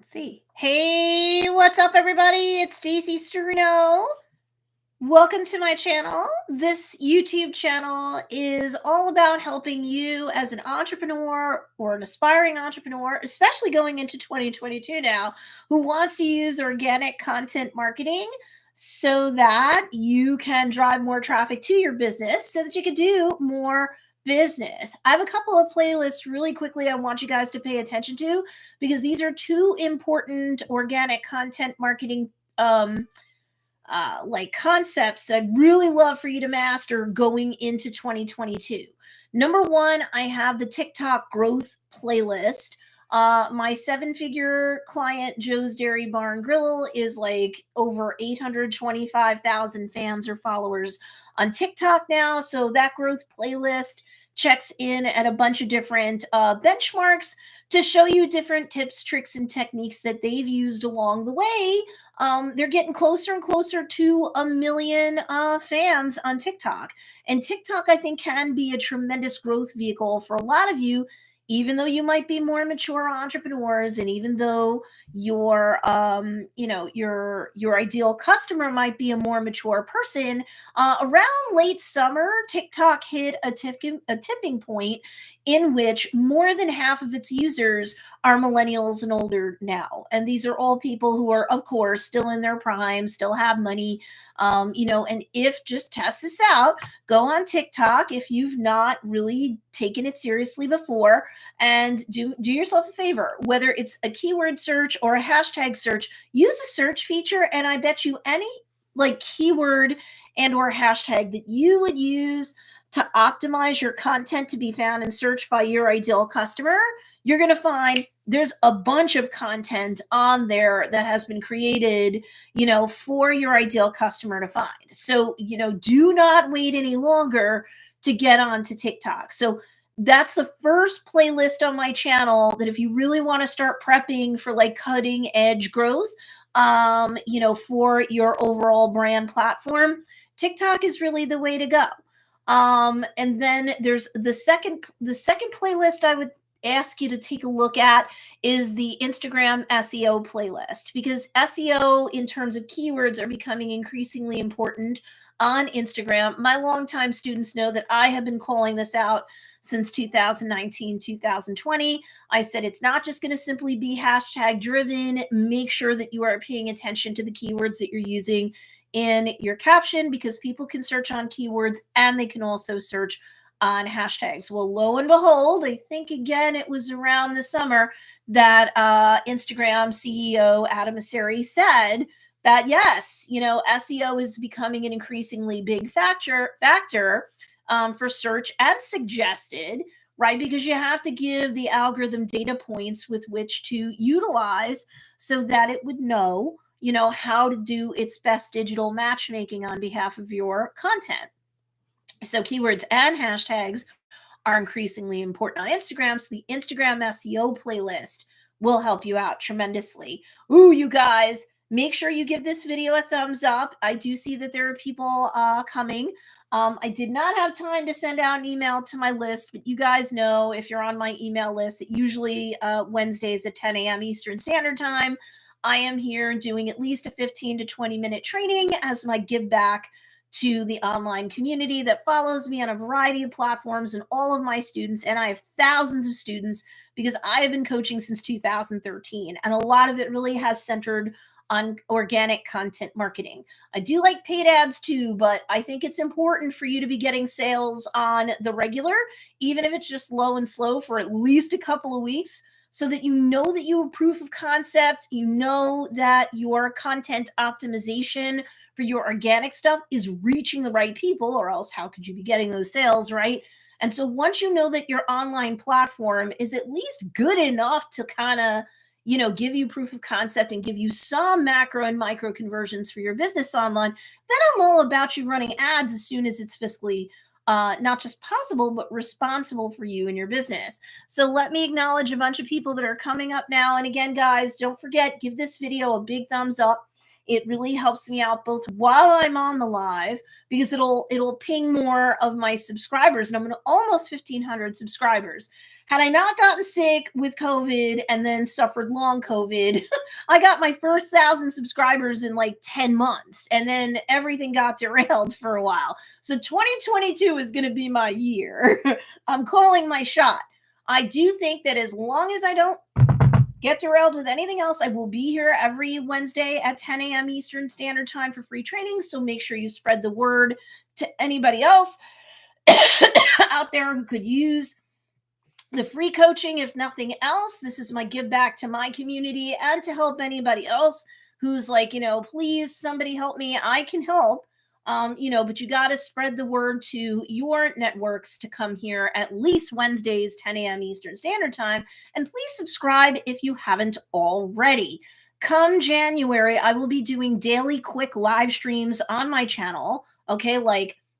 See. Hey, what's up, everybody? It's Stacey Storino. Welcome to my channel. This YouTube channel is all about helping you as an entrepreneur or an aspiring entrepreneur, especially going into 2022 now, who wants to use organic content marketing so that you can drive more traffic to your business so that you can do more business. I have a couple of playlists really quickly I want you guys to pay attention to because these are two important organic content marketing like concepts that I'd really love for you to master going into 2022. Number one, I have the TikTok growth playlist. My seven-figure client, Joe's Dairy Bar and Grill, is like over 825,000 fans or followers on TikTok now. So that growth playlist checks in at a bunch of different benchmarks to show you different tips, tricks, and techniques that they've used along the way. They're getting closer and closer to 1 million fans on TikTok. And TikTok, I think, can be a tremendous growth vehicle for a lot of you, even though you might be more mature entrepreneurs, and even though your your ideal customer might be a more mature person. Around late summer, TikTok hit a tipping point in which more than half of its users are millennials and older now. And these are all people who are, of course, still in their prime, still have money. And if just test this out, go on TikTok if you've not really taken it seriously before, and do yourself a favor, whether it's a keyword search or a hashtag search, use the search feature. And I bet you any like keyword and or hashtag that you would use to optimize your content to be found and searched by your ideal customer, you're going to find there's a bunch of content on there that has been created, for your ideal customer to find. So, do not wait any longer to get onto TikTok. So that's the first playlist on my channel that if you really want to start prepping for like cutting edge growth, for your overall brand platform, TikTok is really the way to go. And then there's the second playlist I would ask you to take a look at is the Instagram SEO playlist, because SEO in terms of keywords are becoming increasingly important on Instagram. My longtime students know that I have been calling this out since 2019, 2020. I said it's not just going to simply be hashtag driven. Make sure that you are paying attention to the keywords that you're using in your caption, because people can search on keywords and they can also search on hashtags. Well, lo and behold, I think again it was around the summer that Instagram CEO Adam Mosseri said that yes, SEO is becoming an increasingly big factor for search and suggested, right? Because you have to give the algorithm data points with which to utilize so that it would know how to do its best digital matchmaking on behalf of your content. So keywords and hashtags are increasingly important on Instagram. So the Instagram SEO playlist will help you out tremendously. Ooh, you guys, make sure you give this video a thumbs up. I do see that there are people coming. I did not have time to send out an email to my list, but you guys know if you're on my email list that usually Wednesdays at 10 a.m. Eastern Standard Time, I am here doing at least a 15 to 20 minute training as my give back to the online community that follows me on a variety of platforms and all of my students. And I have thousands of students because I have been coaching since 2013. And a lot of it really has centered on organic content marketing. I do like paid ads too, but I think it's important for you to be getting sales on the regular, even if it's just low and slow for at least a couple of weeks, so that you know that you have proof of concept, you know that your content optimization for your organic stuff is reaching the right people, or else how could you be getting those sales, right? And so once you know that your online platform is at least good enough to kind of, give you proof of concept and give you some macro and micro conversions for your business online, then I'm all about you running ads as soon as it's fiscally not just possible, but responsible for you and your business. So let me acknowledge a bunch of people that are coming up now. And again, guys, don't forget, give this video a big thumbs up. It really helps me out both while I'm on the live, because it'll ping more of my subscribers, and I'm almost 1,500 subscribers. Had I not gotten sick with COVID and then suffered long COVID, I got my first 1,000 subscribers in like 10 months, and then everything got derailed for a while. So 2022 is going to be my year. I'm calling my shot. I do think that as long as I don't get derailed with anything else, I will be here every Wednesday at 10 a.m. Eastern Standard Time for free training. So make sure you spread the word to anybody else out there who could use the free coaching. If nothing else, this is my give back to my community and to help anybody else who's like, please, somebody help me. I can help. But you got to spread the word to your networks to come here at least Wednesdays, 10 a.m. Eastern Standard Time. And please subscribe if you haven't already. Come January, I will be doing daily quick live streams on my channel. Okay,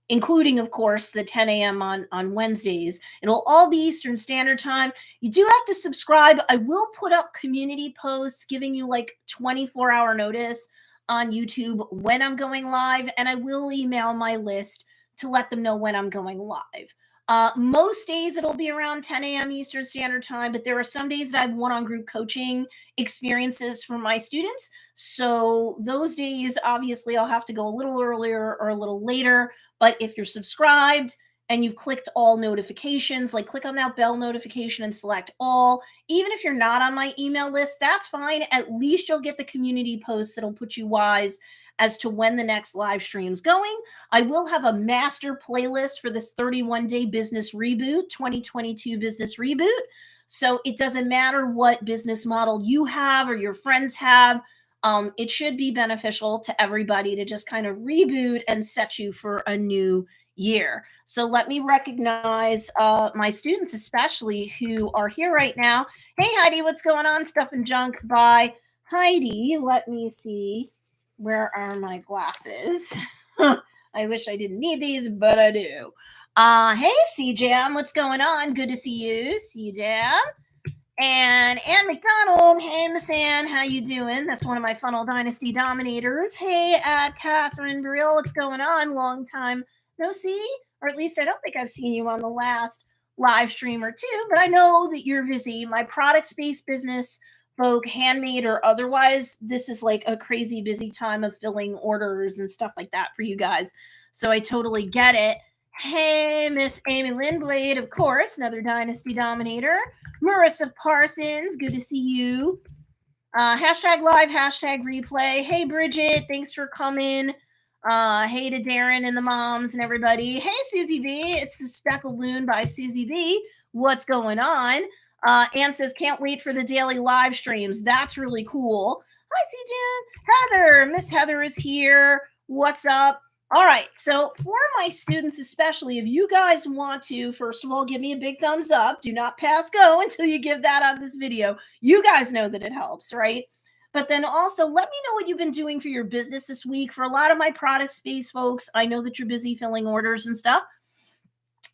including, of course, the 10 a.m. on Wednesdays. It'll all be Eastern Standard Time. You do have to subscribe. I will put up community posts giving you 24-hour notice on YouTube when I'm going live, and I will email my list to let them know when I'm going live. Most days it'll be around 10 a.m. Eastern Standard Time, but there are some days that I have one-on group coaching experiences for my students. So those days, obviously, I'll have to go a little earlier or a little later. But if you're subscribed and you've clicked all notifications, click on that bell notification and select all. Even if you're not on my email list, that's fine. At least you'll get the community posts that'll put you wise as to when the next live stream's going. I will have a master playlist for this 31-day business reboot, 2022 business reboot. So it doesn't matter what business model you have or your friends have. It should be beneficial to everybody to just kind of reboot and set you for a new year. So let me recognize my students, especially who are here right now. Hey, Heidi, what's going on? Stuff and Junk by Heidi. Let me see. Where are my glasses? I wish I didn't need these, but I do. Hey, CJam, what's going on? Good to see you, CJam. And Ann McDonald, hey Miss Ann, how you doing? That's one of my Funnel Dynasty Dominators. Hey, Catherine Burrell, what's going on? Long time no see, or at least I don't think I've seen you on the last live stream or two, but I know that you're busy. My product-based business folk, handmade or otherwise, this is like a crazy busy time of filling orders and stuff like that for you guys. So I totally get it. Hey, Miss Amy Lindblade, of course, another Dynasty Dominator. Marissa Parsons, good to see you. Hashtag live, hashtag replay. Hey, Bridget, thanks for coming. Hey to Darren and the moms and everybody. Hey, Susie B, it's the Speckled Loon by Susie B. What's going on? Ann says, can't wait for the daily live streams. That's really cool. Hi, CJ. Heather, Miss Heather is here. What's up? All right, so for my students especially, if you guys want to, first of all, give me a big thumbs up. Do not pass go until you give that on this video. You guys know that it helps, right? But then also let me know what you've been doing for your business this week. For a lot of my product space folks, I know that you're busy filling orders and stuff.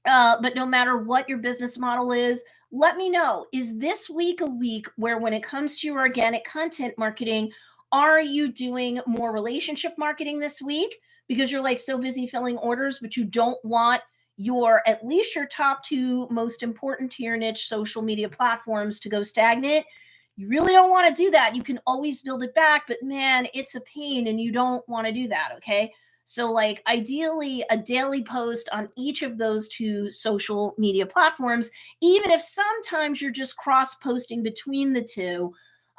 But no matter what your business model is, let me know. Is this week a week where when it comes to your organic content marketing, are you doing more relationship marketing this week? Because you're so busy filling orders, but you don't want at least your top two most important to your niche social media platforms to go stagnant. You really don't want to do that. You can always build it back, but man, it's a pain and you don't want to do that. Okay. So ideally a daily post on each of those two social media platforms, even if sometimes you're just cross posting between the two.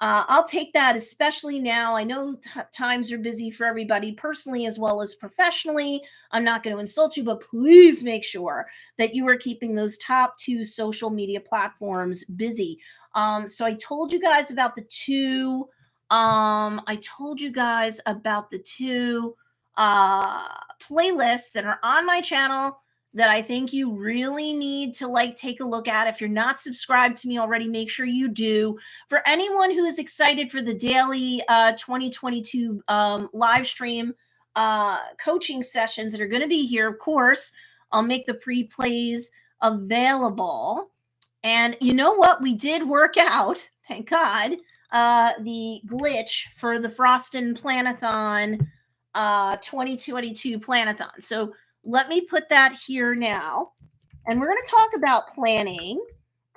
I'll take that, especially now. I know times are busy for everybody personally as well as professionally. I'm not going to insult you, but please make sure that you are keeping those top two social media platforms busy. So I told you guys about the two. Playlists that are on my channel that I think you really need to take a look at. If you're not subscribed to me already, make sure you do. For anyone who is excited for the daily 2022 live stream coaching sessions that are going to be here, of course, I'll make the pre-plays available. And you know what? We did work out, thank God, the glitch for the Frostin' Planathon 2022 Planathon. So let me put that here now. And we're going to talk about planning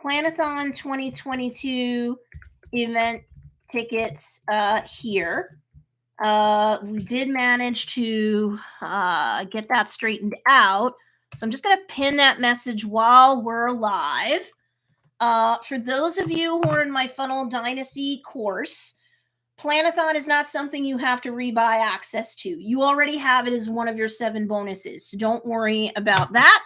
Planathon 2022 event tickets here. We did manage to get that straightened out. So I'm just going to pin that message while we're live. For those of you who are in my Funnel Dynasty course, Planathon is not something you have to rebuy access to. You already have it as one of your 7 bonuses. So don't worry about that.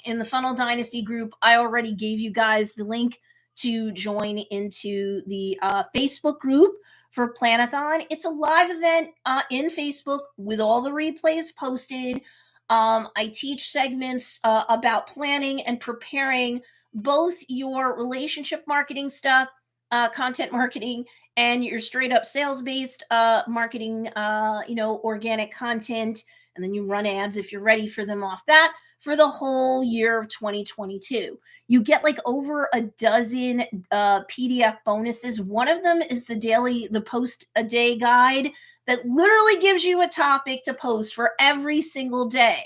In the Funnel Dynasty group, I already gave you guys the link to join into the Facebook group for Planathon. It's a live event in Facebook with all the replays posted. I teach segments about planning and preparing both your relationship marketing stuff, content marketing, and your straight up sales based marketing, organic content. And then you run ads if you're ready for them off that for the whole year of 2022. You get like over a dozen PDF bonuses. One of them is the post a day guide that literally gives you a topic to post for every single day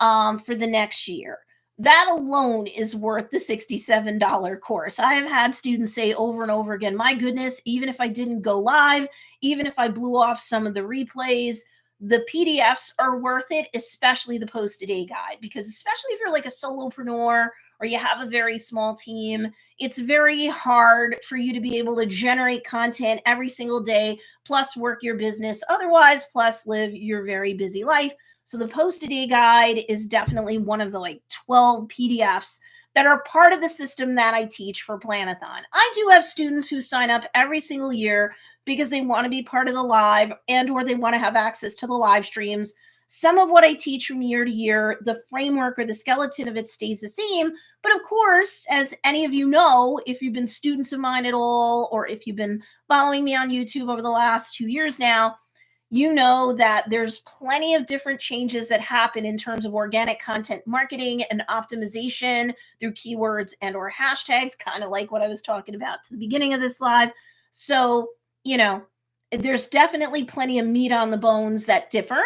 for the next year. That alone is worth the $67 course. I have had students say over and over again, my goodness, even if I didn't go live, even if I blew off some of the replays, the PDFs are worth it, especially the post-a-day guide, because especially if you're like a solopreneur or you have a very small team, it's very hard for you to be able to generate content every single day, plus work your business otherwise, plus live your very busy life. So the post-a-day guide is definitely one of the like 12 PDFs that are part of the system that I teach for Planathon. I do have students who sign up every single year because they want to be part of the live and or they want to have access to the live streams. Some of what I teach from year to year, the framework or the skeleton of it stays the same. But of course, as any of you know, if you've been students of mine at all, or if you've been following me on YouTube over the last 2 years now, you know that there's plenty of different changes that happen in terms of organic content marketing and optimization through keywords and or hashtags, kind of like what I was talking about to the beginning of this live. So, there's definitely plenty of meat on the bones that differ.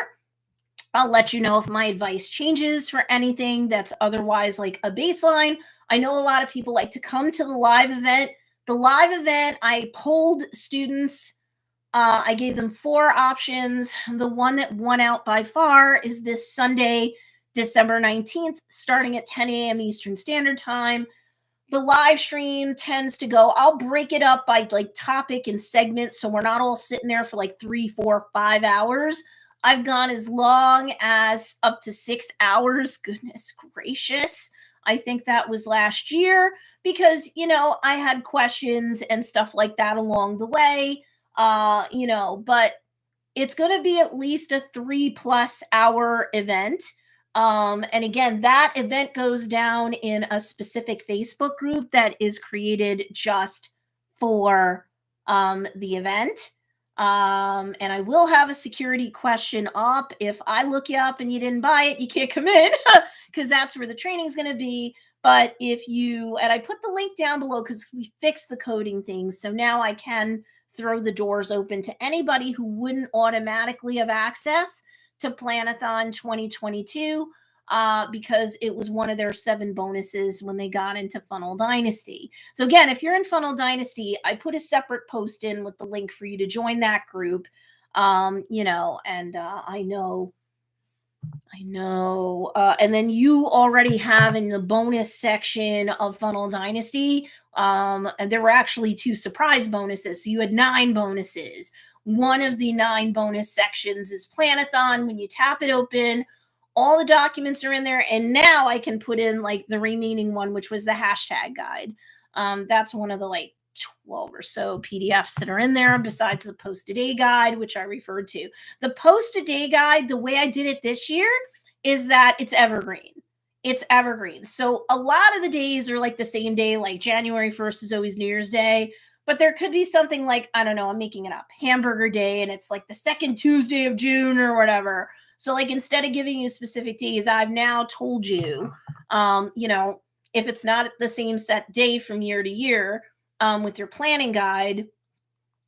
I'll let you know if my advice changes for anything that's otherwise like a baseline. I know a lot of people like to come to the live event. The live event, I polled students. I gave them 4 options. The one that won out by far is this Sunday, December 19th, starting at 10 a.m. Eastern Standard Time. The live stream tends to go, I'll break it up by like topic and segment, so we're not all sitting there for like 3, 4, 5 hours. I've gone as long as up to 6 hours. Goodness gracious. I think that was last year because, I had questions and stuff like that along the way. But it's going to be at least a 3+ hour event. And again, that event goes down in a specific Facebook group that is created just for the event. And I will have a security question up. If I look you up and you didn't buy it, you can't come in because that's where the training is going to be. But and I put the link down below because we fixed the coding thing. So now I can throw the doors open to anybody who wouldn't automatically have access to Planathon 2022 because it was one of their 7 bonuses when they got into Funnel Dynasty. So again, if you're in Funnel Dynasty, I put a separate post in with the link for you to join that group. I know. And then you already have in the bonus section of Funnel Dynasty, and there were actually 2 surprise bonuses. So you had 9 bonuses. One of the 9 bonus sections is Planathon. When you tap it open, all the documents are in there. And now I can put in like the remaining one, which was the hashtag guide. That's one of the like 12 or so PDFs that are in there besides the post-a-day guide, which I referred to. The post-a-day guide, the way I did it this year is that it's evergreen. It's evergreen. So a lot of the days are like the same day, like January 1st is always New Year's Day, but there could be something like, I don't know, I'm making it up, Hamburger Day, and it's like the second Tuesday of June or whatever. So like instead of giving you specific days, I've now told you, if it's not the same set day from year to year, with your planning guide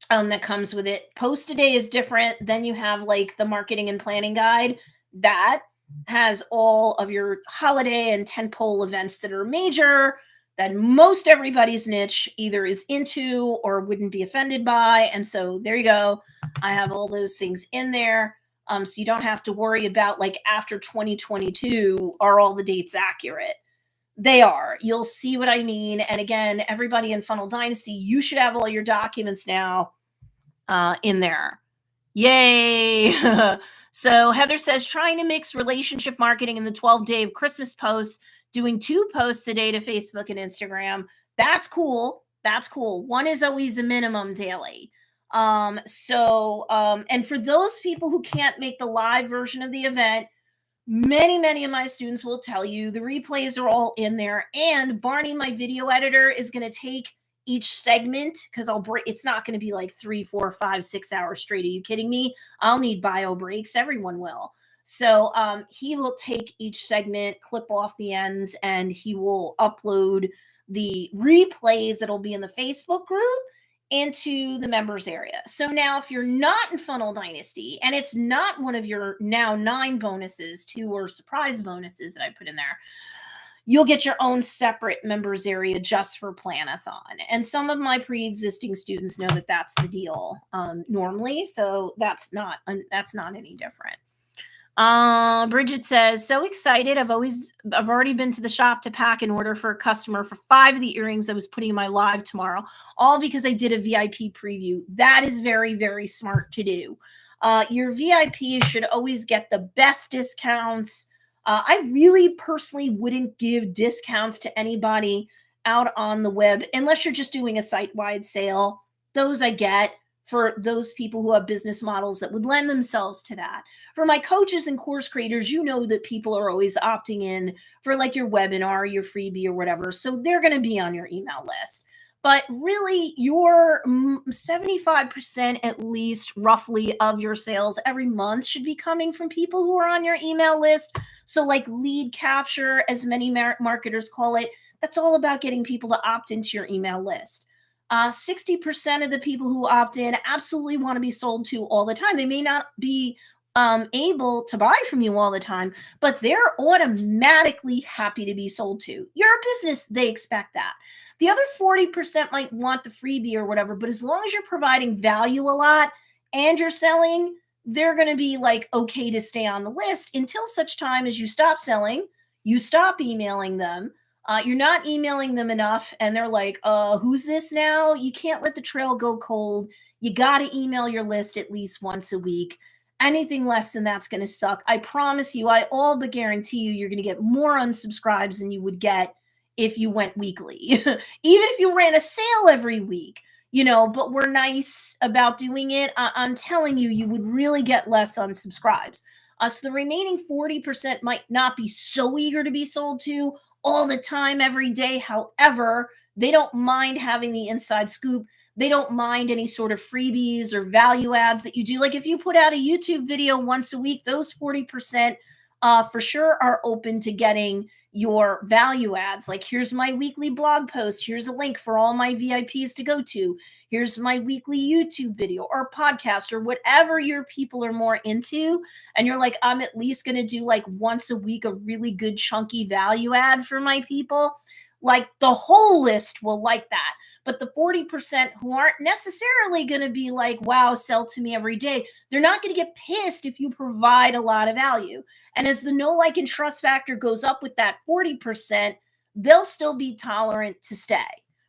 that comes with it. Post a day is different. Then you have like the marketing and planning guide that has all of your holiday and tentpole events that are major. that most everybody's niche either is into or wouldn't be offended by. And so there you go. I have all those things in there. So you don't have to worry about like after 2022, are all the dates accurate? They are. You'll see what I mean. And again, everybody in Funnel Dynasty, you should have all your documents now in there. Yay. So Heather says, trying to mix relationship marketing in the 12-day of Christmas posts, doing 2 posts a day to Facebook and Instagram. That's cool. That's cool. One is always a minimum daily. And for those people who can't make the live version of the event, many of my students will tell you the replays are all in there. And Barney, my video editor, is going to take each segment, because it's not going to be like 3, 4, 5, 6 hours straight. Are you kidding me? I'll need bio breaks. Everyone will. So he will take each segment, clip off the ends, and he will upload the replays that'll be in the Facebook group into the members area. So now if you're not in Funnel Dynasty and it's not one of your now 9 bonuses, 2 or surprise bonuses that I put in there, you'll get your own separate members area just for Planathon. And some of my pre-existing students know that that's the deal normally. So that's not any different. Bridget says, so excited. I've already been to the shop to pack an order for a customer for 5 of the earrings I was putting in my live tomorrow, all because I did a VIP preview. That is very, very smart to do. Your VIP should always get the best discounts. I really personally wouldn't give discounts to anybody out on the web unless you're just doing a site-wide sale. Those I get for those people who have business models that would lend themselves to that. For my coaches and course creators, you know that people are always opting in for like your webinar, your freebie or whatever. So they're going to be on your email list. But really, your 75% at least roughly of your sales every month should be coming from people who are on your email list. So like lead capture, as many marketers call it, that's all about getting people to opt into your email list. 60% of the people who opt in absolutely want to be sold to all the time. They may not be able to buy from you all the time, but they're automatically happy to be sold to. You're a business, they expect that. The other 40% might want the freebie or whatever, but as long as you're providing value a lot and you're selling, they're going to be like okay to stay on the list until such time as you stop selling, you stop emailing them. You're not emailing them enough and they're like, who's this now? You can't let the trail go cold. You got to email your list at least once a week. Anything less than that's going to suck. I promise you, I all but guarantee you're going to get more unsubscribes than you would get if you went weekly. Even if you ran a sale every week, but we're nice about doing it. I'm telling you, you would really get less unsubscribes. So the remaining 40% might not be so eager to be sold to all the time, every day. However, they don't mind having the inside scoop. They don't mind any sort of freebies or value adds that you do. Like if you put out a YouTube video once a week, those 40% for sure are open to getting your value adds. Like here's my weekly blog post. Here's a link for all my VIPs to go to. Here's my weekly YouTube video or podcast or whatever your people are more into. And you're like, I'm at least going to do like once a week, a really good chunky value add for my people. Like the whole list will like that. But the 40% who aren't necessarily going to be like, wow, sell to me every day, they're not going to get pissed if you provide a lot of value. And as the know, like, and trust factor goes up with that 40%, they'll still be tolerant to stay,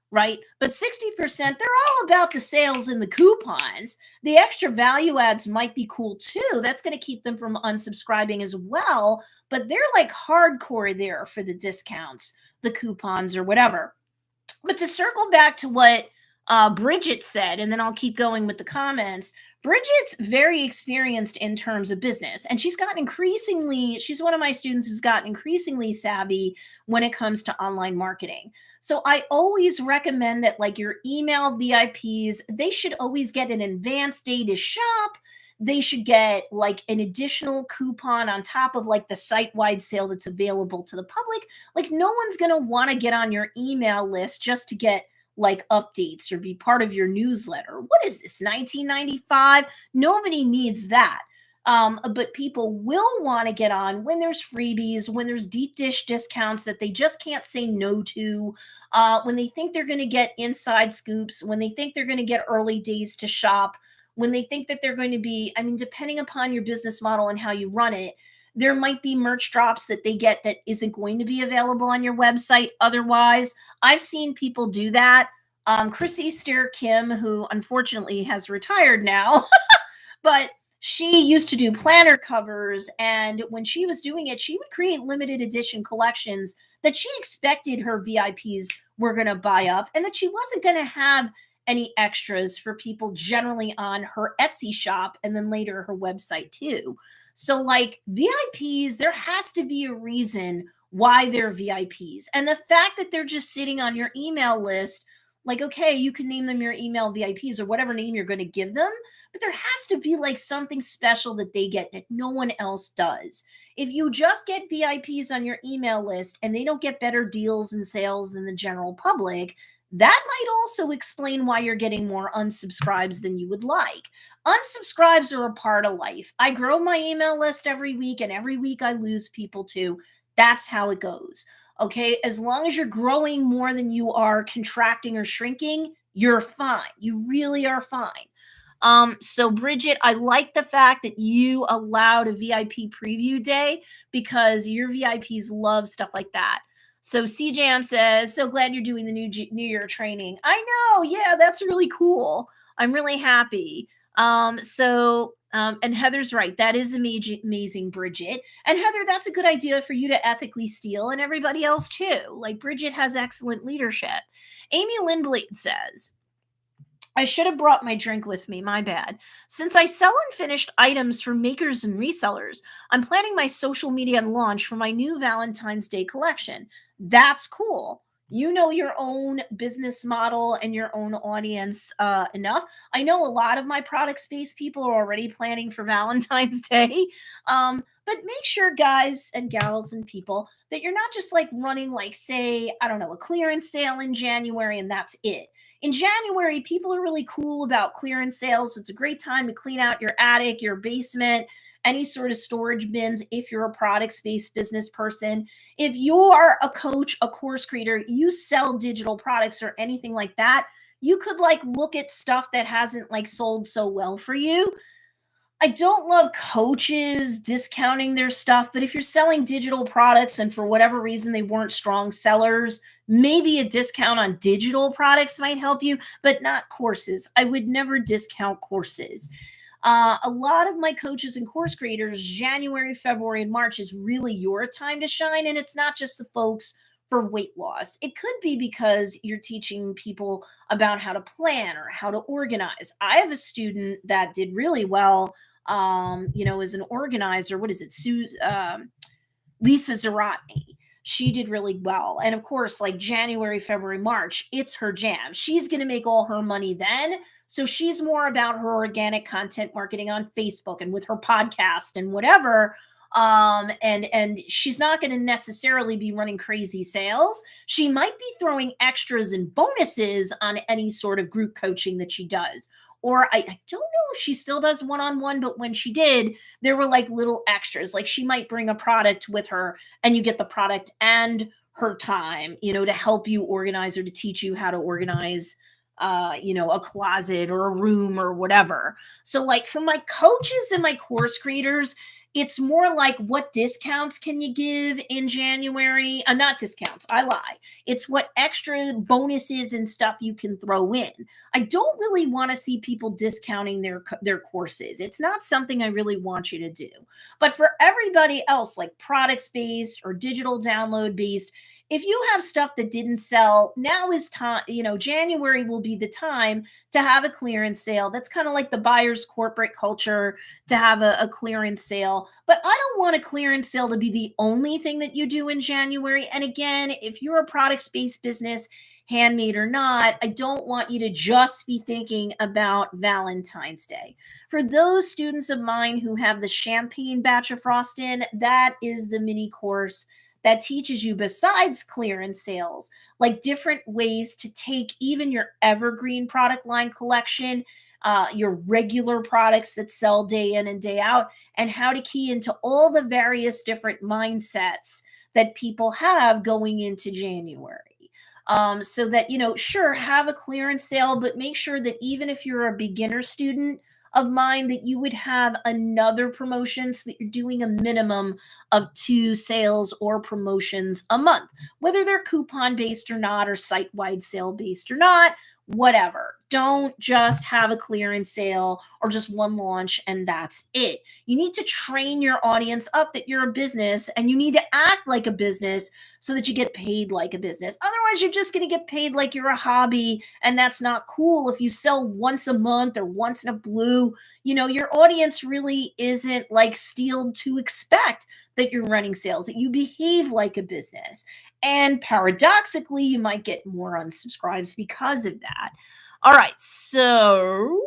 right? But 60%, they're all about the sales and the coupons. The extra value adds might be cool too. That's going to keep them from unsubscribing as well. But they're like hardcore there for the discounts, the coupons or whatever. But to circle back to what Bridget said, and then I'll keep going with the comments. Bridget's very experienced in terms of business, and she's one of my students who's gotten increasingly savvy when it comes to online marketing. So I always recommend that like your email VIPs, they should always get an advanced day to shop. They should get like an additional coupon on top of like the site-wide sale that's available to the public. Like no one's going to want to get on your email list just to get like updates or be part of your newsletter. What is this, 1995? Nobody needs that. But people will want to get on when there's freebies, when there's deep dish discounts that they just can't say no to, when they think they're going to get inside scoops, when they think they're going to get early days to shop, when they think that they're going to be, I mean, depending upon your business model and how you run it, there might be merch drops that they get that isn't going to be available on your website otherwise. I've seen people do that. Chrissy Steer Kim, who unfortunately has retired now, but she used to do planner covers. And when she was doing it, she would create limited edition collections that she expected her VIPs were going to buy up and that she wasn't going to have any extras for people generally on her Etsy shop and then later her website too. So, like VIPs, there has to be a reason why they're VIPs. And the fact that they're just sitting on your email list, like, okay, you can name them your email VIPs or whatever name you're going to give them, but there has to be like something special that they get that no one else does. If you just get VIPs on your email list and they don't get better deals and sales than the general public, that might also explain why you're getting more unsubscribes than you would like. Unsubscribes are a part of life. I grow my email list every week, and every week I lose people too. That's how it goes. Okay. As long as you're growing more than you are contracting or shrinking, you're fine. You really are fine. So Bridget, I like the fact that you allowed a VIP preview day because your VIPs love stuff like that. So CJM says, so glad you're doing the New Year training. I know. Yeah, that's really cool. I'm really happy. And Heather's right. That is amazing, Bridget. And Heather, that's a good idea for you to ethically steal and everybody else too. Like Bridget has excellent leadership. Amy Lindblade says, I should have brought my drink with me. My bad. Since I sell unfinished items for makers and resellers, I'm planning my social media launch for my new Valentine's Day collection. That's cool. You know your own business model and your own audience enough. I know a lot of my product space people are already planning for Valentine's Day. But make sure, guys and gals and people, that you're not just like running like, say, I don't know, a clearance sale in January and that's it. In January, people are really cool about clearance sales. It's a great time to clean out your attic, your basement, any sort of storage bins if you're a product-based business person. If you're a coach, a course creator, you sell digital products or anything like that, you could like look at stuff that hasn't like sold so well for you. I don't love coaches discounting their stuff, but if you're selling digital products and for whatever reason they weren't strong sellers, maybe a discount on digital products might help you, but not courses. I would never discount courses. A lot of my coaches and course creators, January, February, and March is really your time to shine. And it's not just the folks for weight loss. It could be because you're teaching people about how to plan or how to organize. I have a student that did really well, as an organizer. What is it? Lisa Zaratni. She did really well. And of course, like January, February, March, it's her jam. She's going to make all her money then. So she's more about her organic content marketing on Facebook and with her podcast and whatever. And she's not going to necessarily be running crazy sales. She might be throwing extras and bonuses on any sort of group coaching that she does. Or I don't know if she still does one-on-one, but when she did, there were like little extras. Like she might bring a product with her and you get the product and her time, to help you organize or to teach you how to organize, a closet or a room or whatever. So like for my coaches and my course creators, it's more like what discounts can you give in January? Not discounts, I lie. It's what extra bonuses and stuff you can throw in. I don't really want to see people discounting their courses. It's not something I really want you to do. But for everybody else, like products based or digital download based, if you have stuff that didn't sell, now is time, January will be the time to have a clearance sale. That's kind of like the buyer's corporate culture to have a clearance sale. But I don't want a clearance sale to be the only thing that you do in January. And again, if you're a product-based business, handmade or not, I don't want you to just be thinking about Valentine's Day. For those students of mine who have the champagne batch of frosting, that is the mini course that teaches you, besides clearance sales, like different ways to take even your evergreen product line collection your regular products that sell day in and day out, and how to key into all the various different mindsets that people have going into January. So that, sure, have a clearance sale, but make sure that even if you're a beginner student of mine, that you would have another promotion so that you're doing a minimum of 2 sales or promotions a month, whether they're coupon based or not, or site wide sale based or not, whatever. Don't just have a clearance sale or just one launch and that's it. You need to train your audience up that you're a business, and you need to act like a business so that you get paid like a business. Otherwise, you're just going to get paid like you're a hobby, and that's not cool. If you sell once a month or once in a blue, your audience really isn't like steeled to expect that you're running sales, that you behave like a business. And paradoxically, you might get more unsubscribes because of that. All right, so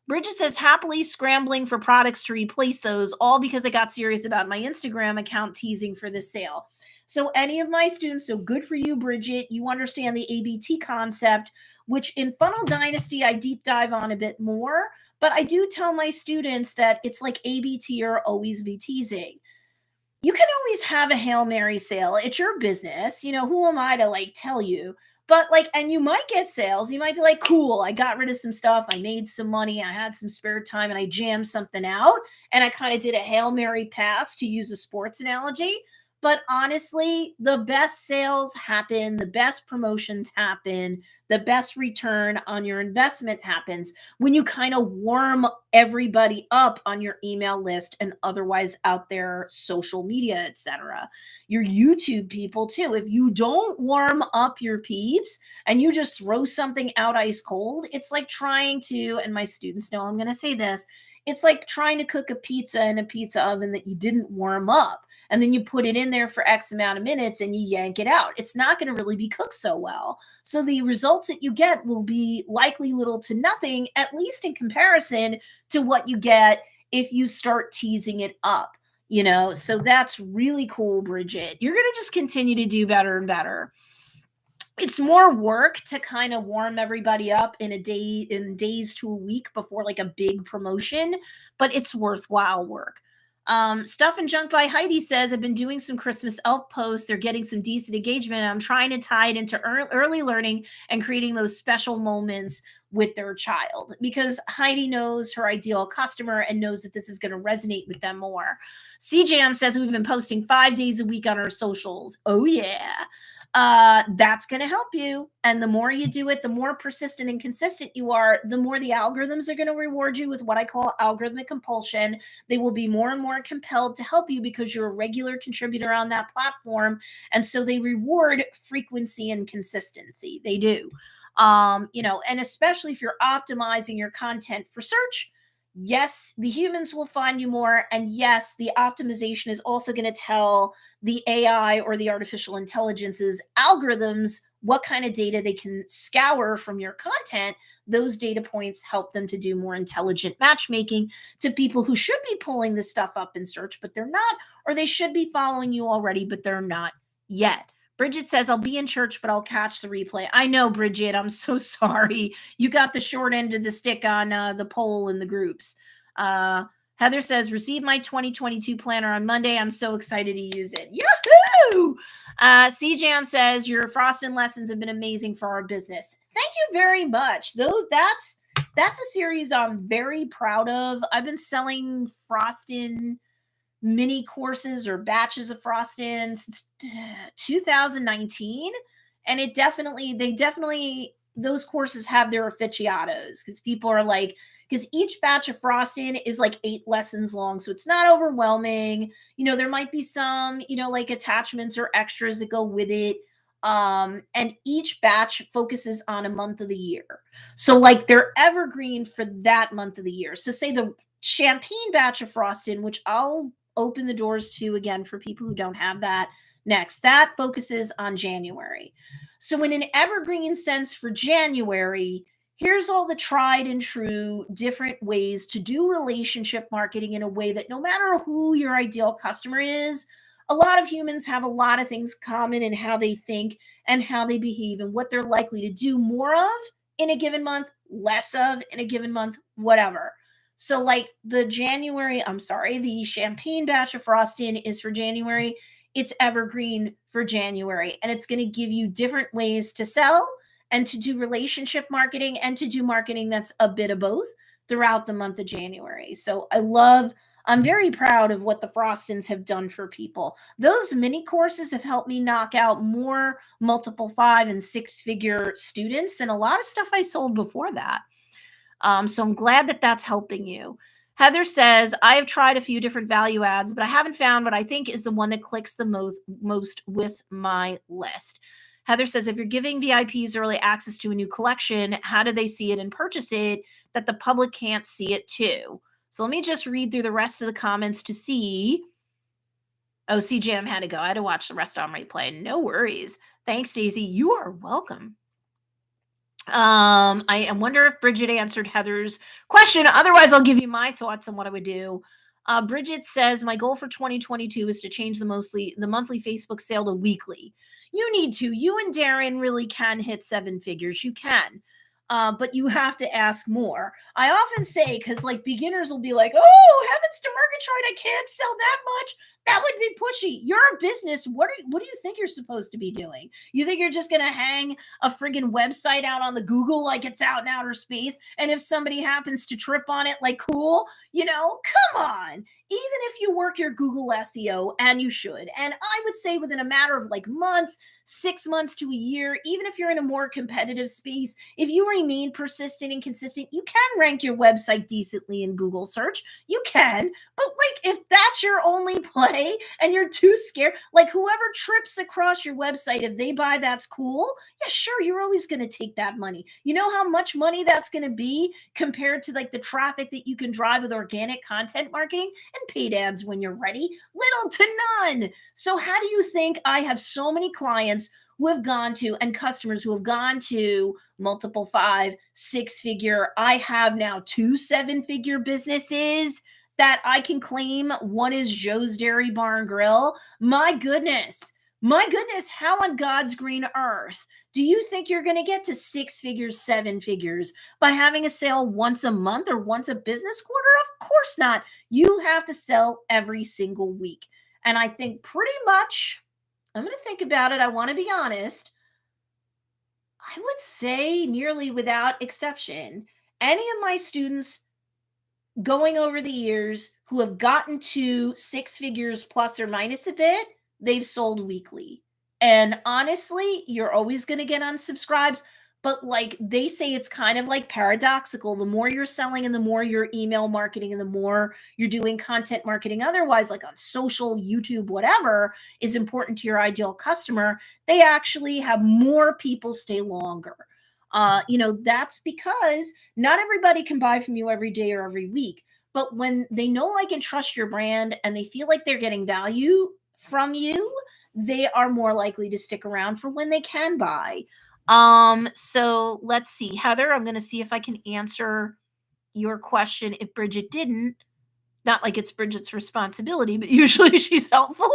Bridget says, happily scrambling for products to replace those, all because I got serious about my Instagram account teasing for this sale. So any of my students, so good for you, Bridget. You understand the ABT concept, which in Funnel Dynasty, I deep dive on a bit more. But I do tell my students that it's like ABT or always be teasing. You can always have a Hail Mary sale. It's your business. Who am I to tell you? But and you might get sales. You might be like, cool, I got rid of some stuff. I made some money. I had some spare time and I jammed something out. And I kind of did a Hail Mary pass, to use a sports analogy. But honestly, the best sales happen, the best promotions happen, the best return on your investment happens when you kind of warm everybody up on your email list and otherwise out there, social media, etc. Your YouTube people too. If you don't warm up your peeps and you just throw something out ice cold, it's like trying to, and my students know I'm going to say this, it's like trying to cook a pizza in a pizza oven that you didn't warm up. And then you put it in there for X amount of minutes and you yank it out. It's not going to really be cooked so well. So the results that you get will be likely little to nothing, at least in comparison to what you get if you start teasing it up. So that's really cool, Bridget. You're going to just continue to do better and better. It's more work to kind of warm everybody up in days to a week before like a big promotion, but it's worthwhile work. Stuff and Junk by Heidi says, I've been doing some Christmas elf posts. They're getting some decent engagement. I'm trying to tie it into early learning and creating those special moments with their child, because Heidi knows her ideal customer and knows that this is going to resonate with them more. CJM says, we've been posting 5 days a week on our socials. Oh yeah. That's going to help you. And the more you do it, the more persistent and consistent you are, the more the algorithms are going to reward you with what I call algorithmic compulsion. They will be more and more compelled to help you because you're a regular contributor on that platform. And so they reward frequency and consistency. They do. And especially if you're optimizing your content for search, yes, the humans will find you more. And yes, the optimization is also going to tell the AI or the artificial intelligence's algorithms what kind of data they can scour from your content. Those data points help them to do more intelligent matchmaking to people who should be pulling this stuff up in search, but they're not, or they should be following you already, but they're not yet. Bridget says, I'll be in church, but I'll catch the replay. I know, Bridget, I'm so sorry. You got the short end of the stick on the poll in the groups. Heather says, receive my 2022 planner on Monday. I'm so excited to use it. Yahoo! CJam says, your frosting lessons have been amazing for our business. Thank you very much. That's a series I'm very proud of. I've been selling frosting mini courses or batches of frosting since 2019. And those courses have their aficionados, because people are like, because each batch of frosting is like 8 lessons long. So it's not overwhelming. There might be some, like attachments or extras that go with it. And each batch focuses on a month of the year. So like they're evergreen for that month of the year. So say the champagne batch of frosting, which I'll open the doors to again for people who don't have that next, that focuses on January. So in an evergreen sense for January, here's all the tried and true different ways to do relationship marketing in a way that no matter who your ideal customer is, a lot of humans have a lot of things common in how they think and how they behave and what they're likely to do more of in a given month, less of in a given month, whatever. So like the champagne batch of frosting is for January. It's evergreen for January, and it's going to give you different ways to sell and to do relationship marketing and to do marketing that's a bit of both throughout the month of January. So I'm very proud of what the Frostins have done for people. Those mini courses have helped me knock out more multiple 5 and 6 figure students than a lot of stuff I sold before that. So I'm glad that that's helping you. Heather says, I have tried a few different value adds, but I haven't found what I think is the one that clicks the most with my list. Heather says, if you're giving VIPs early access to a new collection, how do they see it and purchase it that the public can't see it too? So let me just read through the rest of the comments to see. Oh, CJM had to go. I had to watch the rest on replay. No worries. Thanks, Stacey. You are welcome. I wonder if Bridget answered Heather's question. Otherwise, I'll give you my thoughts on what I would do. Bridget says, my goal for 2022 is to change the monthly Facebook sale to weekly. You need to. You and Darren really can hit 7 figures. You can. But you have to ask more. I often say, because like beginners will be like, oh, heavens to Murgatroyd, I can't sell that much. That would be pushy. You're a business. What do you think you're supposed to be doing? You think you're just going to hang a friggin' website out on the Google like it's out in outer space? And if somebody happens to trip on it, like, cool, come on. Even if you work your Google SEO, and you should, and I would say within a matter of like months, 6 months to a year, even if you're in a more competitive space, if you remain persistent and consistent, you can rank your website decently in Google search. You can. But like, if that's your only play and you're too scared, like whoever trips across your website, if they buy, that's cool. Yeah, sure. You're always going to take that money. You know how much money that's going to be compared to like the traffic that you can drive with organic content marketing and paid ads when you're ready? Little to none. So how do you think I have so many clients who have gone to, and customers who have gone to multiple 5, 6 figure? I have now 2 7-figure businesses that I can claim. One is Joe's Dairy Bar and Grill. My goodness, how on God's green earth do you think you're going to get to 6 figures, 7 figures by having a sale once a month or once a business quarter? Of course not. You have to sell every single week. And I think pretty much, I'm going to think about it. I want to be honest. I would say nearly without exception, any of my students going over the years who have gotten to 6 figures plus or minus a bit, they've sold weekly. And honestly, you're always going to get unsubscribes. But like they say, it's kind of like paradoxical. The more you're selling and the more you're email marketing and the more you're doing content marketing otherwise, like on social, YouTube, whatever is important to your ideal customer, they actually have more people stay longer. That's because not everybody can buy from you every day or every week. But when they know, like, and trust your brand and they feel like they're getting value from you, they are more likely to stick around for when they can buy. So let's see, Heather, I'm going to see if I can answer your question. If Bridget didn't, not like it's Bridget's responsibility, but usually she's helpful.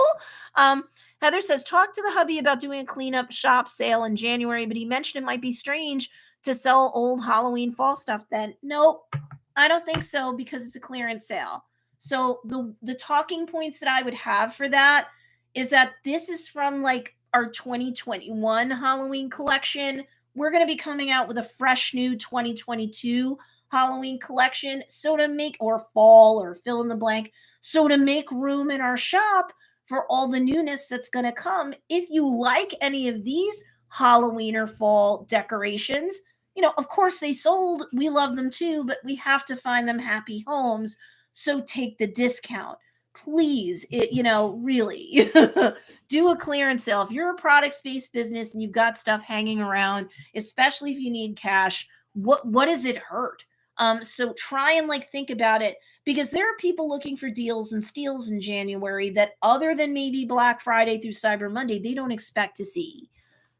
Heather says, talk to the hubby about doing a cleanup shop sale in January, but he mentioned it might be strange to sell old Halloween fall stuff then. Nope, I don't think so, because it's a clearance sale. So the talking points that I would have for that is that this is from like our 2021 Halloween collection. We're going to be coming out with a fresh new 2022 Halloween collection. So to make, or fall, or fill in the blank. So to make room in our shop for all the newness that's going to come, if you like any of these Halloween or fall decorations, of course they sold. We love them too, but we have to find them happy homes. So take the discount. Please, really do a clearance sale. If you're a product-based business and you've got stuff hanging around, especially if you need cash, what does it hurt? So try and think about it, because there are people looking for deals and steals in January that, other than maybe Black Friday through Cyber Monday, they don't expect to see.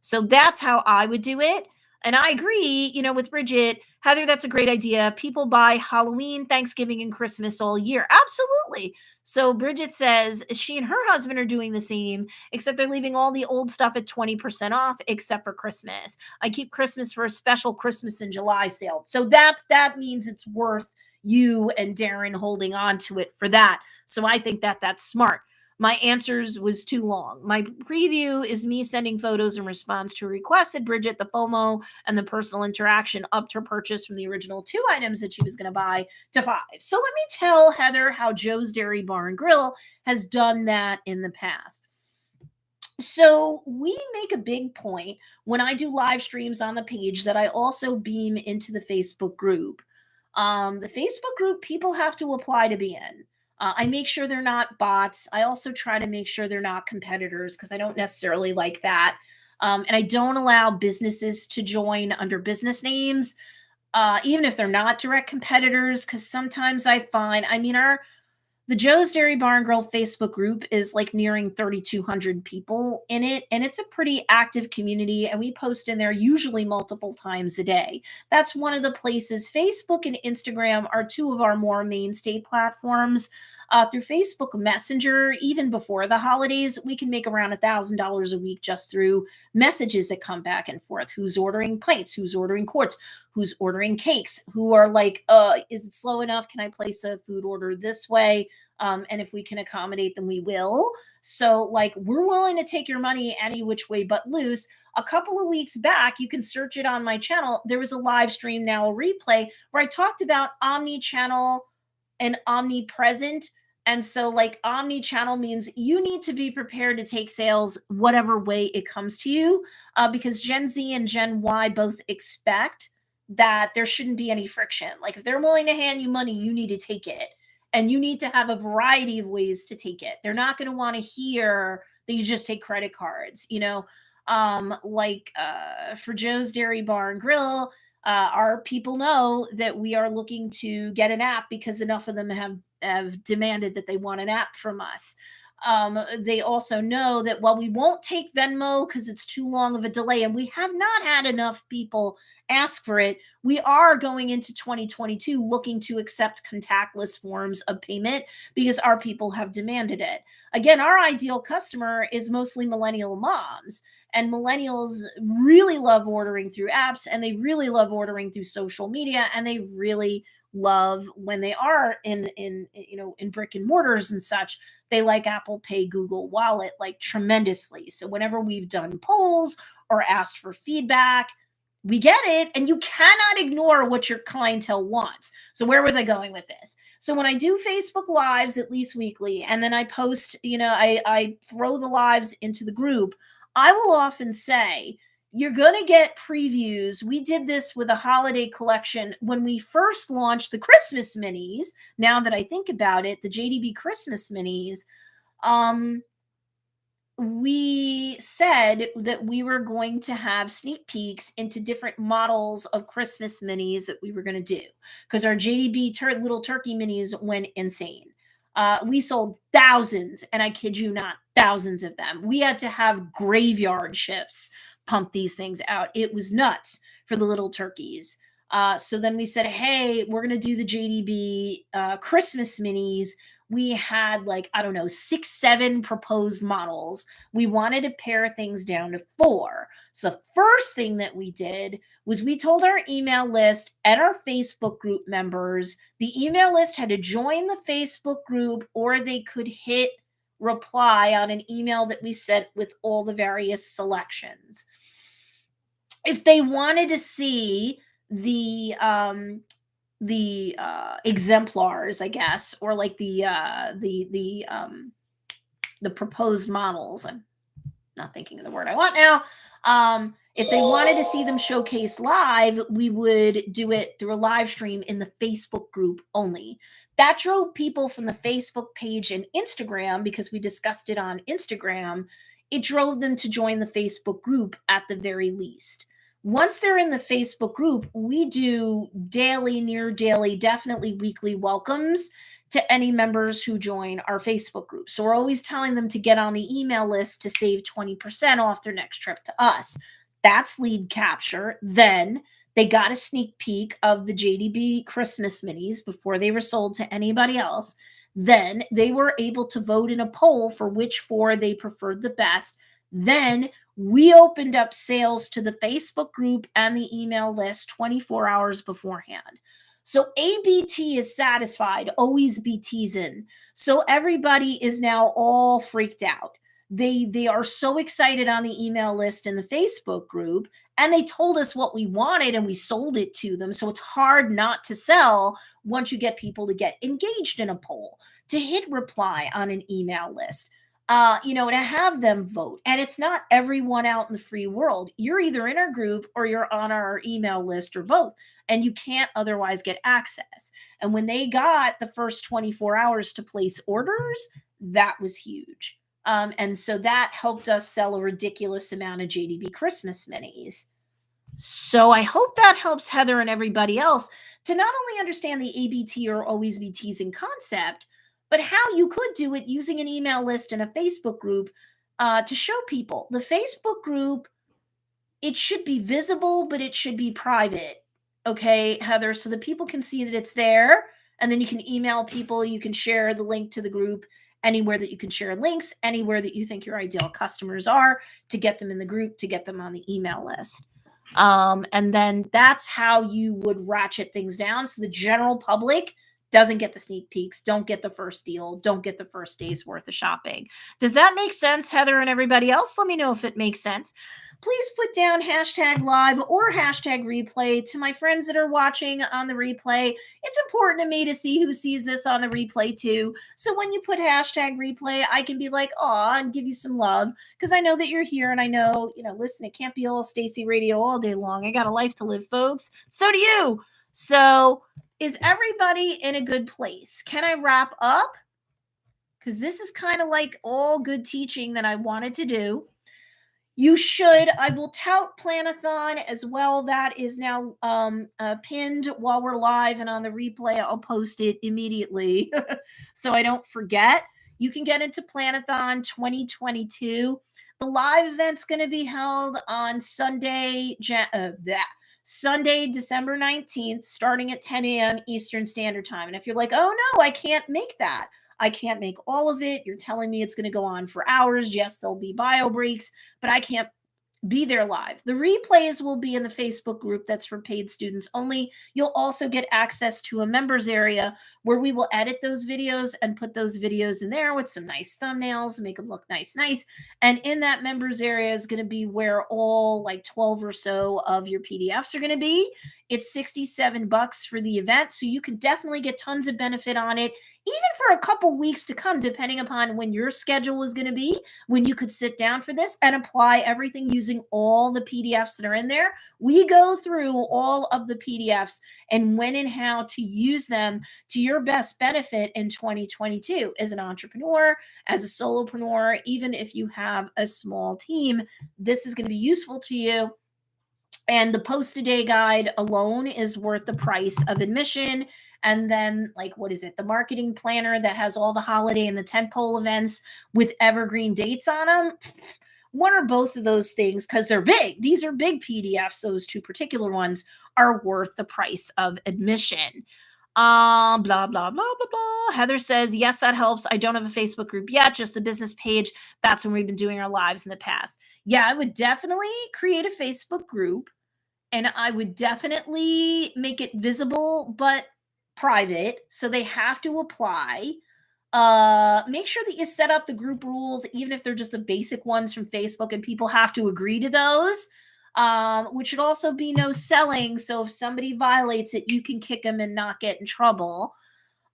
So that's how I would do it. And I agree, with Bridget. Heather, that's a great idea. People buy Halloween, Thanksgiving, and Christmas all year. Absolutely. So Bridget says she and her husband are doing the same, except they're leaving all the old stuff at 20% off, except for Christmas. I keep Christmas for a special Christmas in July sale. So that means it's worth you and Darren holding on to it for that. So I think that's smart. My answers was too long. My preview is me sending photos in response to a request at Bridget. The FOMO and the personal interaction upped her purchase from the original 2 items that she was going to buy to 5. So let me tell Heather how Joe's Dairy Bar and Grill has done that in the past. So we make a big point when I do live streams on the page that I also beam into the Facebook group. The Facebook group, people have to apply to be in. I make sure they're not bots. I also try to make sure they're not competitors because I don't necessarily like that. And I don't allow businesses to join under business names, even if they're not direct competitors, because sometimes I find, the Joe's Dairy Bar and Grill Facebook group is like nearing 3,200 people in it, and it's a pretty active community, and we post in there usually multiple times a day. That's one of the places. Facebook and Instagram are 2 of our more mainstay platforms. Through Facebook Messenger, even before the holidays, we can make around $1,000 a week just through messages that come back and forth. Who's ordering pints? Who's ordering quarts? Who's ordering cakes? Who are like, is it slow enough? Can I place a food order this way? And if we can accommodate them, we will. So, like, we're willing to take your money any which way but loose. A couple of weeks back, you can search it on my channel. There was a live stream, now a replay, where I talked about omni-channel and omnipresent. And so, like, omni-channel means you need to be prepared to take sales whatever way it comes to you, because Gen Z and Gen Y both expect that there shouldn't be any friction. Like, if they're willing to hand you money, you need to take it. And you need to have a variety of ways to take it. They're not going to want to hear that you just take credit cards, for Joe's Dairy Bar and Grill. Our people know that we are looking to get an app because enough of them have demanded that they want an app from us. They also know that while we won't take Venmo because it's too long of a delay, and we have not had enough people ask for it, we are going into 2022 looking to accept contactless forms of payment because our people have demanded it. Again, our ideal customer is mostly millennial moms, and millennials really love ordering through apps, and they really love ordering through social media, and they really love when they are in brick and mortars and such. They like Apple Pay, Google Wallet, like, tremendously. So whenever we've done polls or asked for feedback, we get it, and you cannot ignore what your clientele wants. So where was I going with this? So when I do Facebook Lives at least weekly, and then I post, I throw the lives into the group, I will often say, you're going to get previews. We did this with a holiday collection when we first launched the Christmas minis. Now that I think about it, the JDB Christmas minis, we said that we were going to have sneak peeks into different models of Christmas minis that we were going to do, because our JDB little turkey minis went insane. We sold thousands, and I kid you not, thousands of them. We had to have graveyard shifts pump these things out. It was nuts for the little turkeys. So then we said, hey, we're going to do the JDB Christmas minis. We had 6, 7 proposed models. We wanted to pare things down to 4. So the first thing that we did was we told our email list and our Facebook group members, the email list had to join the Facebook group, or they could hit reply on an email that we sent with all the various selections. If they wanted to see the exemplars, I guess, or like the proposed models. I'm not thinking of the word I want now. If they wanted to see them showcased live, we would do it through a live stream in the Facebook group only. That drove people from the Facebook page and Instagram, because we discussed it on Instagram. It drove them to join the Facebook group at the very least. Once they're in the Facebook group, we do daily, near daily, definitely weekly welcomes to any members who join our Facebook group. So we're always telling them to get on the email list to save 20% off their next trip to us. That's lead capture. Then they got a sneak peek of the JDB Christmas minis before they were sold to anybody else. Then they were able to vote in a poll for which four they preferred the best. Then we opened up sales to the Facebook group and the email list 24 hours beforehand. So ABT is satisfied, always be teasing. So everybody is now all freaked out. They are so excited on the email list in the Facebook group, and they told us what we wanted and we sold it to them. So it's hard not to sell once you get people to get engaged in a poll, to hit reply on an email list, to have them vote. And it's not everyone out in the free world. You're either in our group or you're on our email list or both, and you can't otherwise get access. And when they got the first 24 hours to place orders, that was huge. And so that helped us sell a ridiculous amount of JDB Christmas minis. So I hope that helps Heather and everybody else to not only understand the ABT or always be teasing concept, but how you could do it using an email list and a Facebook group to show people. The Facebook group, it should be visible, but it should be private. Okay, Heather, so that people can see that it's there. And then you can email people. You can share the link to the group anywhere that you can share links, anywhere that you think your ideal customers are, to get them in the group, to get them on the email list. And then that's how you would ratchet things down. So the general public doesn't get the sneak peeks, don't get the first deal, don't get the first day's worth of shopping. Does that make sense, Heather and everybody else? Let me know if it makes sense. Please put down hashtag live or hashtag replay. To my friends that are watching on the replay, it's important to me to see who sees this on the replay too. So when you put hashtag replay, I can be like, aw, and give you some love, because I know that you're here, and I know, listen, it can't be all Stacey radio all day long. I got a life to live, folks. So do you. So is everybody in a good place? Can I wrap up? Because this is kind of like all good teaching that I wanted to do. You should. I will tout Planathon as well. That is now pinned while we're live, and on the replay, I'll post it immediately so I don't forget. You can get into Planathon 2022. The live event's going to be held on Sunday, December 19th, starting at 10 a.m. Eastern Standard Time. And if you're like, oh no, I can't make that. I can't make all of it. You're telling me it's going to go on for hours. Yes, there'll be bio breaks, but I can't be there live. The replays will be in the Facebook group that's for paid students only. You'll also get access to a members area where we will edit those videos and put those videos in there with some nice thumbnails, make them look nice. And in that members area is going to be where all like 12 or so of your PDFs are going to be. It's $67 for the event, so you can definitely get tons of benefit on it, even for a couple weeks to come, depending upon when your schedule is going to be, when you could sit down for this and apply everything using all the PDFs that are in there. We go through all of the PDFs and when and how to use them to your best benefit in 2022 as an entrepreneur, as a solopreneur. Even if you have a small team, this is going to be useful to you. And the post-a-day guide alone is worth the price of admission. And then, what is it? The marketing planner that has all the holiday and the tentpole events with evergreen dates on them. One or both of those things, because they're big. These are big PDFs. Those two particular ones are worth the price of admission. Blah, blah, blah, blah, blah. Heather says, yes, that helps. I don't have a Facebook group yet, just a business page. That's when we've been doing our lives in the past. Yeah, I would definitely create a Facebook group, and I would definitely make it visible, but private. So they have to apply. Make sure that you set up the group rules, even if they're just the basic ones from Facebook, and people have to agree to those. Which should also be no selling. So if somebody violates it, you can kick them and not get in trouble.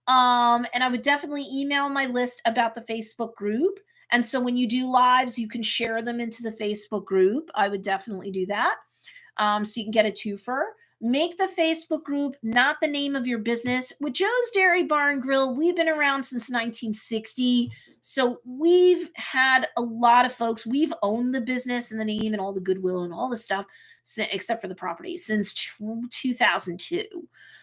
And I would definitely email my list about the Facebook group. And so when you do lives, you can share them into the Facebook group. I would definitely do that. So you can get a twofer. Make the Facebook group not the name of your business. With Joe's Dairy Bar and Grill, we've been around since 1960. So we've had a lot of folks. We've owned the business and the name and all the goodwill and all the stuff, except for the property, since 2002.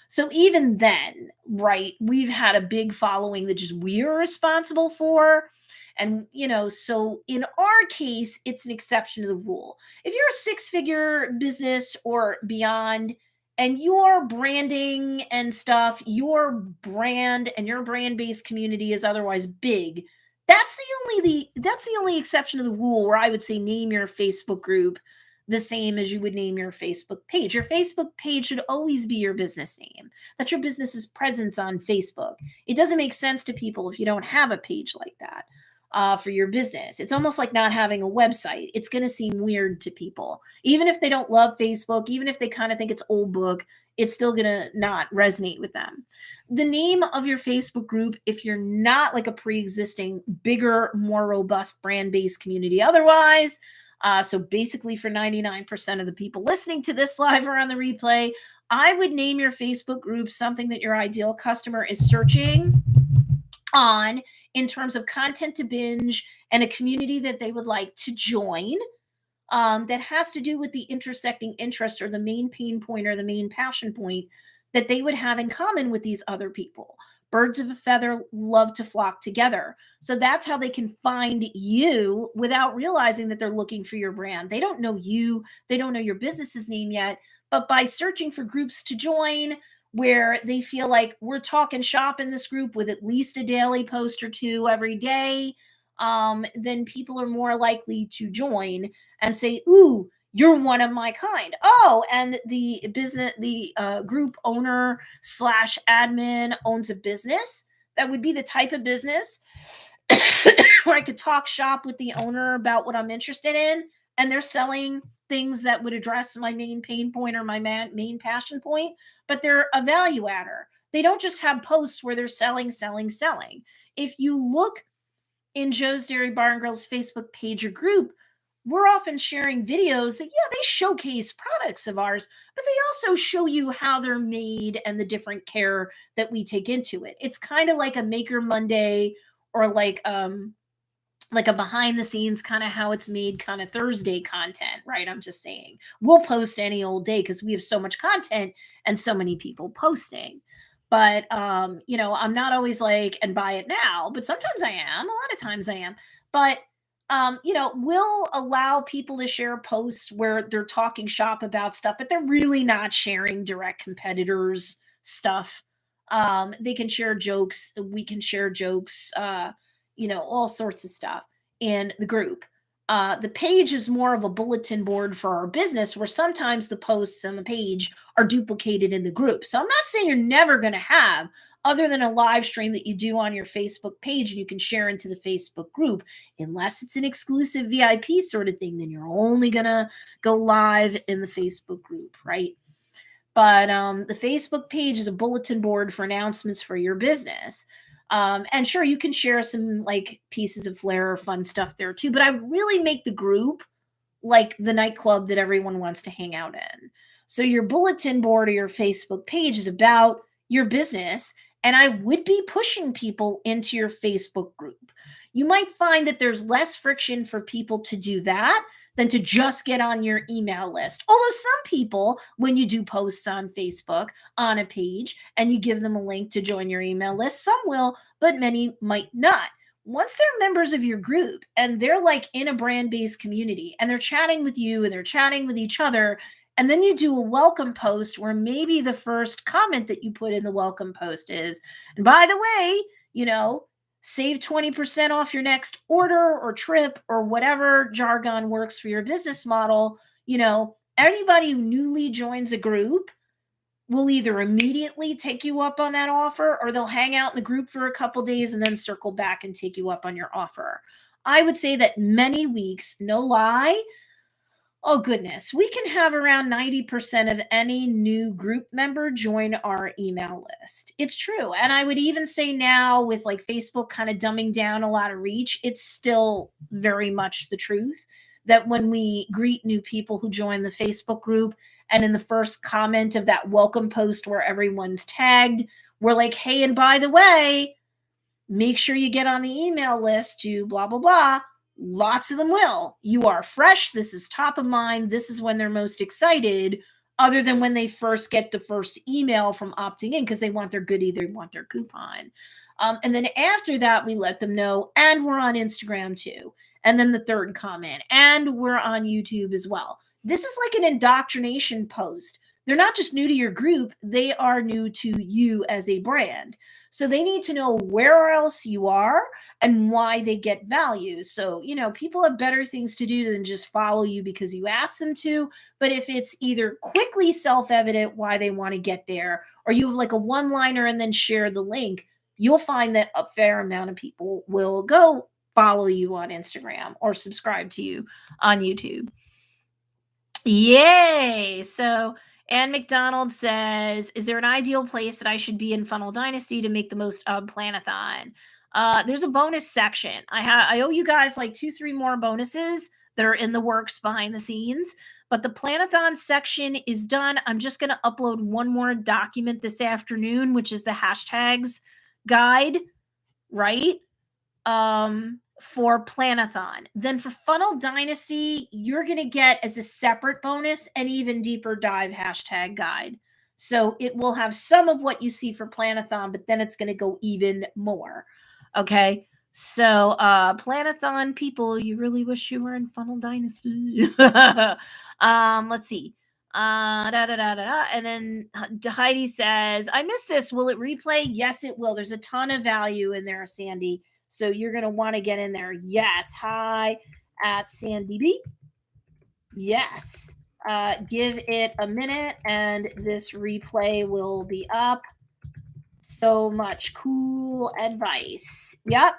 So even then, right, we've had a big following that just we're responsible for. And, so in our case, it's an exception to the rule. If you're a six-figure business or beyond, and your branding and stuff, your brand and your brand-based community is otherwise big, that's the only exception to the rule where I would say name your Facebook group the same as you would name your Facebook page. Your Facebook page should always be your business name. That's your business's presence on Facebook. It doesn't make sense to people if you don't have a page like that for your business. It's almost like not having a website. It's going to seem weird to people. Even if they don't love Facebook, even if they kind of think it's old book, it's still going to not resonate with them. The name of your Facebook group, if you're not like a pre-existing, bigger, more robust brand-based community otherwise, so basically for 99% of the people listening to this live or on the replay, I would name your Facebook group something that your ideal customer is searching on in terms of content to binge and a community that they would like to join, that has to do with the intersecting interest or the main pain point or the main passion point that they would have in common with these other people. Birds of a feather love to flock together. So that's how they can find you without realizing that they're looking for your brand. They don't know you, they don't know your business's name yet, but by searching for groups to join where they feel like we're talking shop in this group with at least a daily post or two every day, then people are more likely to join and say, ooh, you're one of my kind. Oh, and the group owner slash admin owns a business. That would be the type of business where I could talk shop with the owner about what I'm interested in. And they're selling things that would address my main pain point or my main passion point, but they're a value adder. They don't just have posts where they're selling, selling, selling. If you look in Joe's Dairy Bar and Grill's Facebook page or group, we're often sharing videos that, they showcase products of ours, but they also show you how they're made and the different care that we take into it. It's kind of like a Maker Monday or like a behind the scenes kind of how it's made kind of Thursday content, right? I'm just saying we'll post any old day because we have so much content and so many people posting. But I'm not always like, and buy it now, but sometimes I am. A lot of times I am. But we'll allow people to share posts where they're talking shop about stuff, but they're really not sharing direct competitors' stuff. They can share jokes. We can share jokes. All sorts of stuff in the group. The page is more of a bulletin board for our business where sometimes the posts on the page are duplicated in the group. So I'm not saying you're never going to have, other than a live stream that you do on your Facebook page and you can share into the Facebook group, unless it's an exclusive VIP sort of thing, then you're only going to go live in the Facebook group, right? But the Facebook page is a bulletin board for announcements for your business. And sure, you can share some like pieces of flair or fun stuff there too. But I really make the group like the nightclub that everyone wants to hang out in. So your bulletin board or your Facebook page is about your business. And I would be pushing people into your Facebook group. You might find that there's less friction for people to do that than to just get on your email list. Although some people, when you do posts on Facebook on a page and you give them a link to join your email list, some will, but many might not. Once they're members of your group and they're like in a brand-based community and they're chatting with you and they're chatting with each other, and then you do a welcome post where maybe the first comment that you put in the welcome post is, and by the way, save 20% off your next order or trip or whatever jargon works for your business model. Anybody who newly joins a group will either immediately take you up on that offer or they'll hang out in the group for a couple days and then circle back and take you up on your offer. I would say that many weeks, no lie, oh goodness, we can have around 90% of any new group member join our email list. It's true. And I would even say now with like Facebook kind of dumbing down a lot of reach, it's still very much the truth that when we greet new people who join the Facebook group and in the first comment of that welcome post where everyone's tagged, we're like, hey, and by the way, make sure you get on the email list to blah, blah, blah. Lots of them will. You are fresh. This is top of mind. This is when they're most excited, other than when they first get the first email from opting in because they want their goodie, they want their coupon. And then after that, we let them know, and we're on Instagram too. And then the third comment, and we're on YouTube as well. This is like an indoctrination post. They're not just new to your group, they are new to you as a brand. So they need to know where else you are and why they get value. So, people have better things to do than just follow you because you ask them to. But if it's either quickly self-evident why they want to get there, or you have like a one-liner and then share the link, you'll find that a fair amount of people will go follow you on Instagram or subscribe to you on YouTube. Yay! So Ann McDonald says, is there an ideal place that I should be in Funnel Dynasty to make the most of Planathon? There's a bonus section. I owe you guys like 2-3 more bonuses that are in the works behind the scenes, but the Planathon section is done. I'm just going to upload one more document this afternoon, which is the hashtags guide, right? For Planathon. Then for Funnel Dynasty, you're going to get as a separate bonus an even deeper dive hashtag guide. So it will have some of what you see for Planathon, but then it's going to go even more. Okay. So Planathon people, you really wish you were in Funnel Dynasty. Let's see. And then Heidi says, I missed this. Will it replay? Yes, it will. There's a ton of value in there, Sandy. So you're going to want to get in there. Yes. Hi at Sandy B. Yes. Give it a minute and this replay will be up. So much cool advice. Yep.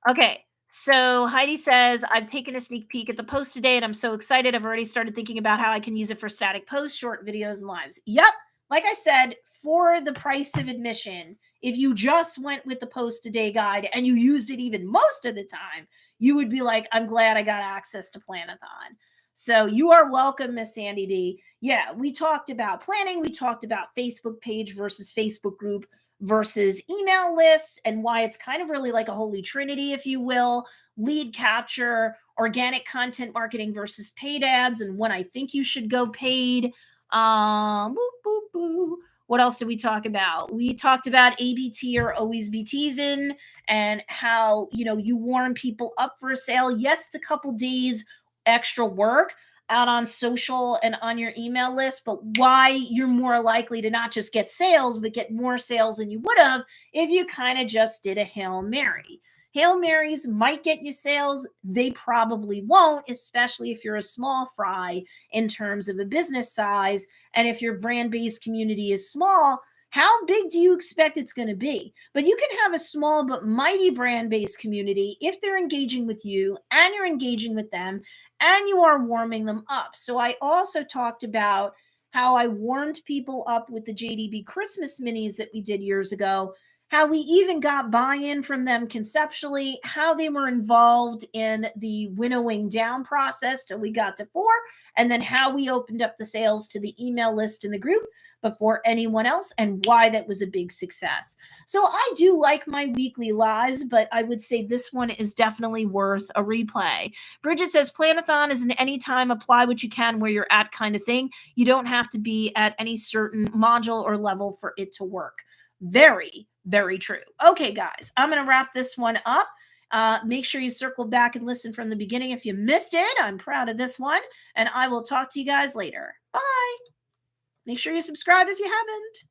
Okay. So Heidi says, I've taken a sneak peek at the post today and I'm so excited. I've already started thinking about how I can use it for static posts, short videos, and lives. Yep. Like I said, for the price of admission, if you just went with the post a day guide and you used it even most of the time, you would be like, I'm glad I got access to Planathon. So you are welcome, Miss Sandy B. Yeah, we talked about planning. We talked about Facebook page versus Facebook group versus email lists and why it's kind of really like a holy trinity, if you will. Lead capture, organic content marketing versus paid ads, and when I think you should go paid. What else did we talk about? We talked about ABT or always be teasing and how, you warm people up for a sale. Yes, it's a couple days extra work out on social and on your email list, but why you're more likely to not just get sales, but get more sales than you would have if you kind of just did a Hail Mary. Hail Marys might get you sales. They probably won't, especially if you're a small fry in terms of a business size. And if your brand-based community is small, how big do you expect it's going to be? But you can have a small but mighty brand-based community if they're engaging with you and you're engaging with them and you are warming them up. So I also talked about how I warmed people up with the JDB Christmas minis that we did years ago, how we even got buy-in from them conceptually, how they were involved in the winnowing down process till we got to 4, and then how we opened up the sales to the email list in the group before anyone else, and why that was a big success. So I do like my weekly lives, but I would say this one is definitely worth a replay. Bridget says, Planathon is an anytime apply what you can where you're at kind of thing. You don't have to be at any certain module or level for it to work. Very, very true. Okay, guys, I'm going to wrap this one up. Make sure you circle back and listen from the beginning if you missed it. I'm proud of this one, and I will talk to you guys later. Bye. Make sure you subscribe if you haven't.